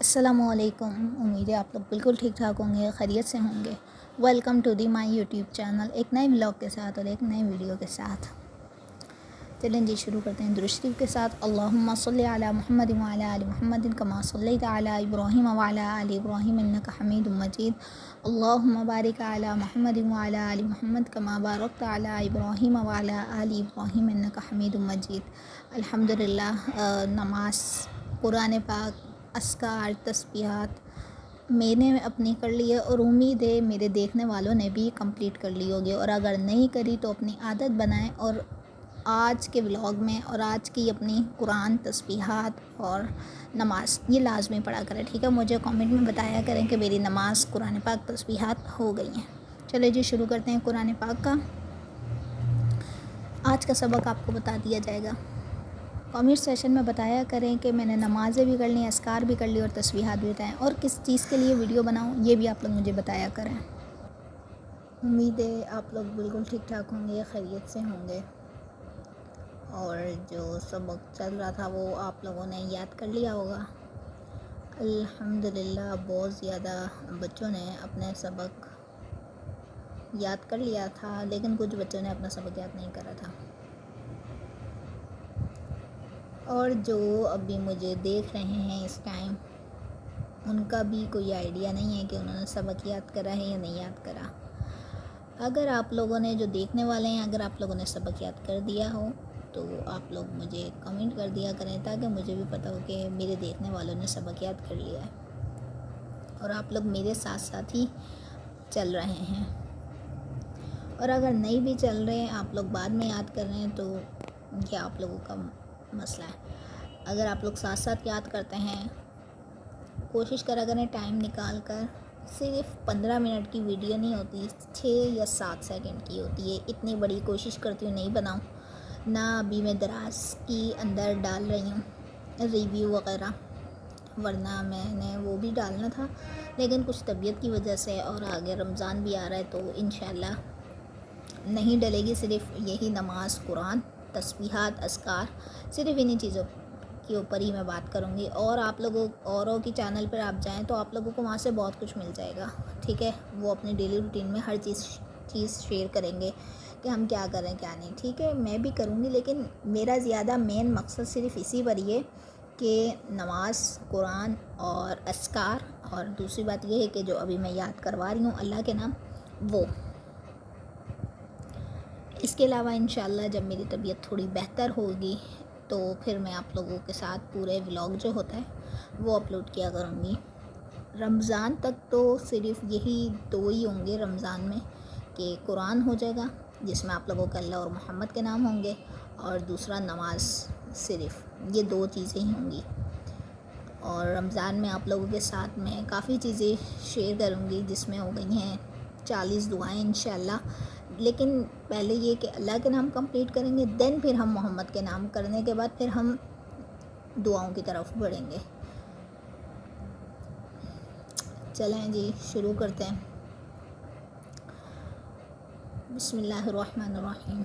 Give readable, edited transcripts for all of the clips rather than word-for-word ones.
السلام علیکم، امید ہے آپ لوگ بالکل ٹھیک ٹھاک ہوں گے، خیریت سے ہوں گے۔ Welcome to the my YouTube channel, ایک نئے ولاگ کے ساتھ اور ایک نئے ویڈیو کے ساتھ۔ چلیں جی شروع کرتے ہیں درود شریف کے ساتھ۔ اللہم صلی علی محمد وعلی آل محمد کما صلیت علی ابراہیم وعلی آل ابراہیم انک حمید مجید۔ اللہم بارک علی محمد وعلی آل محمد کما بارکت علی ابراہیم وعلی آل ابراہیم انک حمید مجید۔ الحمدللہ، نماز، قرآن پاک، اذکار، تسبیحات میں نے اپنی کر لی ہے اور امید ہے میرے دیکھنے والوں نے بھی کمپلیٹ کر لی ہوگی، اور اگر نہیں کری تو اپنی عادت بنائیں اور آج کے ولاگ میں اور آج کی اپنی قرآن، تسبیحات اور نماز یہ لازمی پڑھا کریں، ٹھیک ہے؟ مجھے کامنٹ میں بتایا کریں کہ میری نماز، قرآن پاک، تسبیحات ہو گئی ہیں۔ چلے جی شروع کرتے ہیں قرآن پاک کا۔ آج کا سبق آپ کو بتا دیا جائے گا۔ کامنٹ سیشن میں بتایا کریں کہ میں نے نمازیں بھی کر لی، اذکار بھی کر لی اور تسبیحات بھی بتائیں، اور کس چیز کے لیے ویڈیو بناؤں یہ بھی آپ لوگ مجھے بتایا کریں۔ امید ہے آپ لوگ بالکل ٹھیک ٹھاک ہوں گے، خیریت سے ہوں گے، اور جو سبق چل رہا تھا وہ آپ لوگوں نے یاد کر لیا ہوگا۔ الحمدللہ بہت زیادہ بچوں نے اپنے سبق یاد کر لیا تھا، لیکن کچھ بچوں نے اپنا سبق یاد نہیں کرا تھا، اور جو ابھی مجھے دیکھ رہے ہیں اس ٹائم ان کا بھی کوئی آئیڈیا نہیں ہے کہ انہوں نے سبق یاد کرا ہے یا نہیں یاد کرا۔ اگر آپ لوگوں نے، جو دیکھنے والے ہیں، اگر آپ لوگوں نے سبق یاد کر دیا ہو تو آپ لوگ مجھے کمنٹ کر دیا کریں، تاکہ مجھے بھی پتہ ہو کہ میرے دیکھنے والوں نے سبق یاد کر لیا ہے اور آپ لوگ میرے ساتھ ساتھ ہی چل رہے ہیں۔ اور اگر نہیں بھی چل رہے ہیں، آپ لوگ بعد میں یاد کر رہے ہیں، تو یہ آپ لوگوں کا مسئلہ ہے۔ اگر آپ لوگ ساتھ ساتھ یاد کرتے ہیں، کوشش کرا کریں ٹائم نکال کر، صرف 15 منٹ کی ویڈیو نہیں ہوتی، 6 یا 7 سیکنڈ کی ہوتی ہے۔ اتنی بڑی کوشش کرتی ہوں نہیں بناؤں، نہ ابھی میں دراز کی اندر ڈال رہی ہوں ریویو وغیرہ، ورنہ میں نے وہ بھی ڈالنا تھا، لیکن کچھ طبیعت کی وجہ سے، اور آگے رمضان بھی آ رہا ہے تو انشاءاللہ نہیں ڈلے گی۔ صرف یہی نماز، قرآن، تسبیحات، اذکار، صرف انہی چیزوں کے اوپر ہی میں بات کروں گی، اور آپ لوگوں اوروں کی چینل پر آپ جائیں تو آپ لوگوں کو وہاں سے بہت کچھ مل جائے گا، ٹھیک ہے؟ وہ اپنی ڈیلی روٹین میں ہر چیز شیئر کریں گے کہ ہم کیا کریں کیا نہیں، ٹھیک ہے؟ میں بھی کروں گی، لیکن میرا زیادہ مین مقصد صرف اسی پر ہی ہے کہ نماز، قرآن اور اذکار، اور دوسری بات یہ ہے کہ جو ابھی میں یاد کروا رہی ہوں اللہ کے نام، وہ۔ اس کے علاوہ انشاءاللہ جب میری طبیعت تھوڑی بہتر ہوگی تو پھر میں آپ لوگوں کے ساتھ پورے ولاگ جو ہوتا ہے وہ اپلوڈ کیا کروں گی۔ رمضان تک تو صرف یہی 2 ہی ہوں گے رمضان میں، کہ قرآن ہو جائے گا جس میں آپ لوگوں کے اللہ اور محمد کے نام ہوں گے، اور دوسرا نماز، صرف یہ 2 چیزیں ہی ہوں گی۔ اور رمضان میں آپ لوگوں کے ساتھ میں کافی چیزیں شیئر کروں گی، جس میں ہو گئی ہیں 40 دعائیں انشاءاللہ، لیکن پہلے یہ کہ اللہ کے نام کمپلیٹ کریں گے، دین پھر ہم محمد کے نام کرنے کے بعد پھر ہم دعاؤں کی طرف بڑھیں گے۔ چلیں جی شروع کرتے ہیں۔ بسم اللہ الرحمن الرحیم۔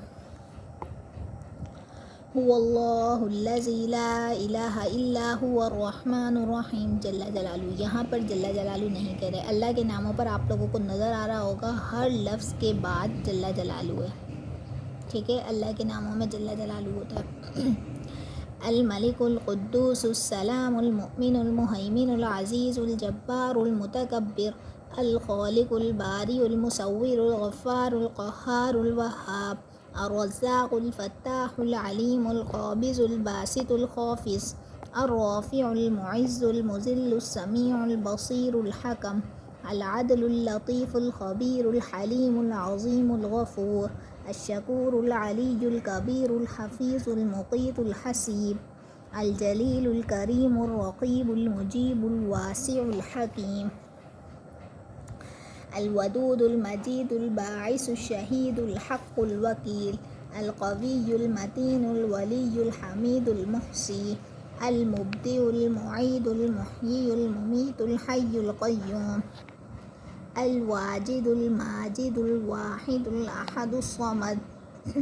هو اللہ الذی لا الہ الا هو الرحمن الرحیم جل جلالہ۔ یہاں پر جل جلالہ نہیں کہہ رہے، اللہ کے ناموں پر آپ لوگوں کو نظر آ رہا ہوگا ہر لفظ کے بعد جل جلالہ ہے، ٹھیک ہے؟ اللہ کے ناموں میں جل جلالہ ہوتا ہے۔ الملک القدوس السلام المؤمن المہیمن العزیز الجبار المتکبر الخالق الباری المصور الغفار القہار الوہاب الرزاق الفتاح العلیم القابض الباسط الخافض الرافع المعز المذل السمیع البصیر الحکم العدل اللطیف الخبیر الحلیم العظیم الغفور الشکور العلی الکبیر الحفیظ المقیت الحسیب الجلیل الکریم الرقیب المجیب الواسع الحکیم الودود المجید الباعث الشہید الحق الوکیل القوی المتین الولی الحمید المحصی المبدئ المعید المحیی الممیت الحی القیوم الواجد الماجد الواحد الاحد الصمد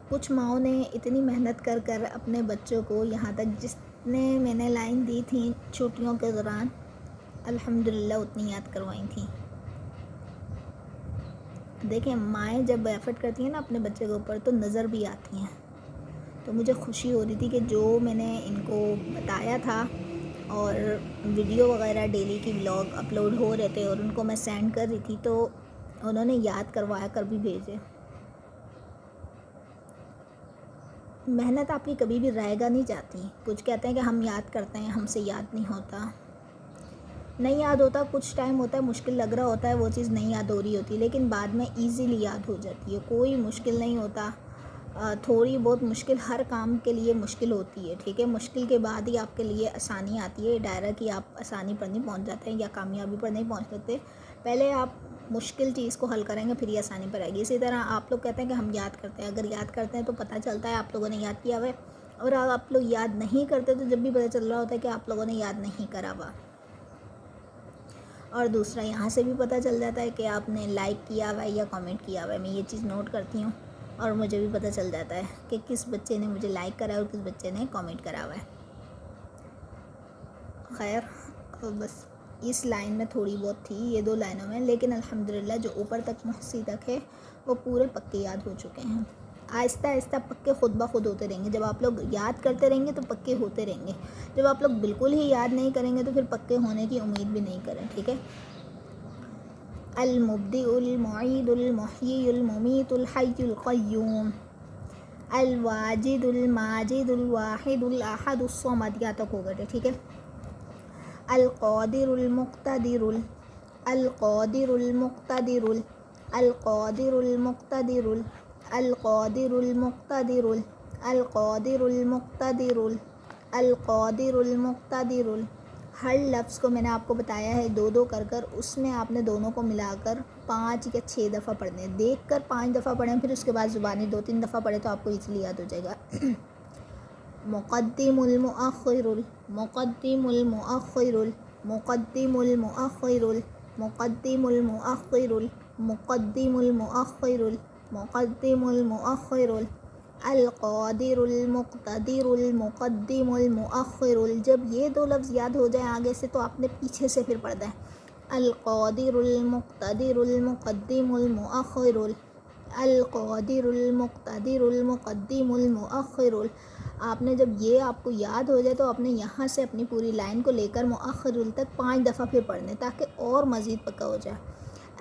کچھ ماؤں نے اتنی محنت کر کر اپنے بچوں کو یہاں تک جتنے میں نے لائن دی تھیں چھٹیوں کے دوران الحمدللہ اتنی یاد کروائی تھیں. دیکھیں مائیں جب ایفرٹ کرتی ہیں نا اپنے بچے کے اوپر تو نظر بھی آتی ہیں. تو مجھے خوشی ہو رہی تھی کہ جو میں نے ان کو بتایا تھا اور ویڈیو وغیرہ ڈیلی کی ولاگ اپلوڈ ہو رہے تھے اور ان کو میں سینڈ کر رہی تھی تو انہوں نے یاد کروایا کر بھی بھیجے. محنت آپ کی کبھی بھی رائے گا نہیں جاتی. کچھ کہتے ہیں کہ ہم یاد کرتے ہیں ہم سے یاد نہیں ہوتا. نہیں یاد ہوتا, کچھ ٹائم ہوتا ہے مشکل لگ رہا ہوتا ہے وہ چیز نہیں یاد ہو رہی ہوتی, لیکن بعد میں ایزیلی یاد ہو جاتی ہے. کوئی مشکل نہیں ہوتا. تھوڑی بہت مشکل ہر کام کے لیے مشکل ہوتی ہے, ٹھیک ہے. مشکل کے بعد ہی آپ کے لیے آسانی آتی ہے. ڈائریکٹ ہی آپ آسانی پر نہیں پہنچ جاتے ہیں یا کامیابی پر نہیں پہنچ سکتے. پہلے آپ مشکل چیز کو حل کریں گے پھر یہ آسانی پر آئے گی. اسی طرح آپ لوگ کہتے ہیں کہ ہم یاد کرتے ہیں. اگر یاد کرتے ہیں تو پتہ چلتا ہے آپ لوگوں نے یاد کیا ہوا ہے, اور اگر آپ لوگ یاد نہیں کرتے تو جب بھی پتہ چل رہا ہوتا ہے کہ آپ لوگوں نے یاد نہیں کرا ہوا. اور دوسرا یہاں سے بھی پتہ چل جاتا ہے کہ آپ نے لائک کیا ہوا ہے یا کامنٹ کیا ہوا ہے. میں یہ چیز نوٹ کرتی ہوں اور مجھے بھی پتہ چل جاتا ہے کہ کس بچے نے مجھے لائک کرا ہے اور کس بچے نے کامنٹ کرا ہوا ہے. خیر بس اس لائن میں تھوڑی بہت تھی, یہ 2 لائنوں میں, لیکن الحمدللہ جو اوپر تک محسی تک ہے وہ پورے پکے یاد ہو چکے ہیں. آہستہ آہستہ پکے خود بخود ہوتے رہیں گے. جب آپ لوگ یاد کرتے رہیں گے تو پکے ہوتے رہیں گے. جب آپ لوگ بالکل ہی یاد نہیں کریں گے تو پھر پکے ہونے کی امید بھی نہیں کریں, ٹھیک ہے. المبدئ المعید المحیی الممیت الحی القیوم الواجد الماجد الواحد الاحد الصمد. یہاں تک ہو گئے, ٹھیک ہے. القادر المقتدر القادر المقتدر القادر المقتدر القادر المقتدر القادر المقتدر القادر المقتدر. ہر لفظ کو میں نے آپ کو بتایا ہے 2 کر کر, اس میں آپ نے دونوں کو ملا کر 5 یا 6 دفعہ پڑھنے ہیں. دیکھ کر 5 دفعہ پڑھیں, پھر اس کے بعد زبانی 2-3 دفعہ پڑھیں تو آپ کو ایزیلی یاد ہو جائے گا. مقدم المؤخر مقدم المؤخر مقدم المؤخر مقدم المؤخر مقدم المؤخر مقدم المؤخر القادر المقتدر المقدم المؤخر. جب یہ 2 لفظ یاد ہو جائیں آگے سے تو آپ نے پیچھے سے پھر پڑھنا ہے. القادر المقتدر المقدم المؤخر القادر المقتدر المقدم المؤخر. آپ نے جب یہ آپ کو یاد ہو جائے تو آپ نے یہاں سے اپنی پوری لائن کو لے کر مؤخر تک 5 دفعہ پھر پڑھنے تاکہ اور مزید پکا ہو جائے.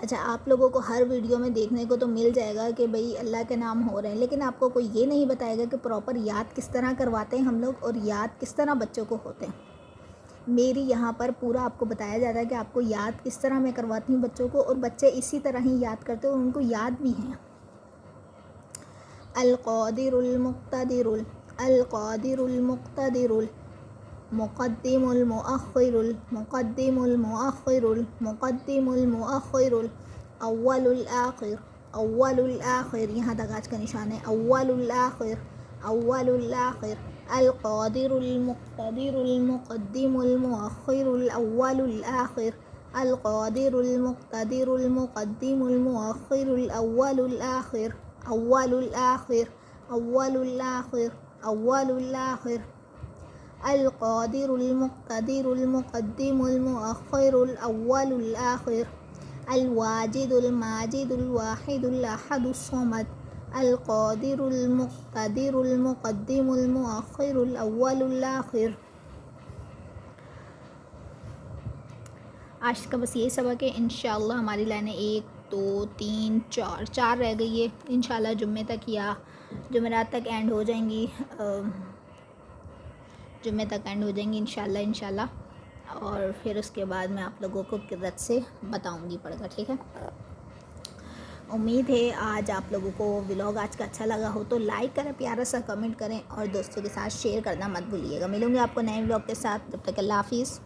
اچھا, آپ لوگوں کو ہر ویڈیو میں دیکھنے کو تو مل جائے گا کہ بھئی اللہ کے نام ہو رہے ہیں, لیکن آپ کو کوئی یہ نہیں بتائے گا کہ پراپر یاد کس طرح کرواتے ہیں ہم لوگ اور یاد کس طرح بچوں کو ہوتے ہیں. میری یہاں پر پورا آپ کو بتایا جاتا ہے کہ آپ کو یاد کس طرح میں کرواتی ہوں بچوں کو, اور بچے اسی طرح ہی یاد کرتے ہیں اور ان کو یاد بھی ہیں. القادر المقتدر القادر المقتدر مقدم المؤخر المقدم المؤخر المقدم المؤخر اول الآخر اول الآخر. یہاں تک آج کا نشان ہے. اول الآخر اول الآخر القادر المقتدر المقدم المؤخر الاول الآخر القادر المقتدر المقدم المؤخر الاول الآخر اول الآخر اول الآخر اول الآخر القادر المقتدر المقدم المؤخر الاول الآخر الواجد الماجد الواحد الأحد الصمد القادر المقتدر المقدم المؤخر الاول الآخر. آج کا بس یہی سبق ہے. انشاءاللہ ہماری لائنیں 1 2 3 4 رہ گئی ہے. انشاءاللہ جمعے تک یا جمعرات تک اینڈ ہو جائیں گی, جمعے تک اینڈ ہو جائیں گی انشاءاللہ. اور پھر اس کے بعد میں آپ لوگوں کو قرت سے بتاؤں گی پڑھ کر, ٹھیک ہے. امید ہے آج آپ لوگوں کو ولاگ آج کا اچھا لگا ہو تو لائک کریں, پیارا سا کمنٹ کریں اور دوستوں کے ساتھ شیئر کرنا مت بھولیے گا. ملوں گے آپ کو نئے ولاگ کے ساتھ. تب تک اللہ حافظ.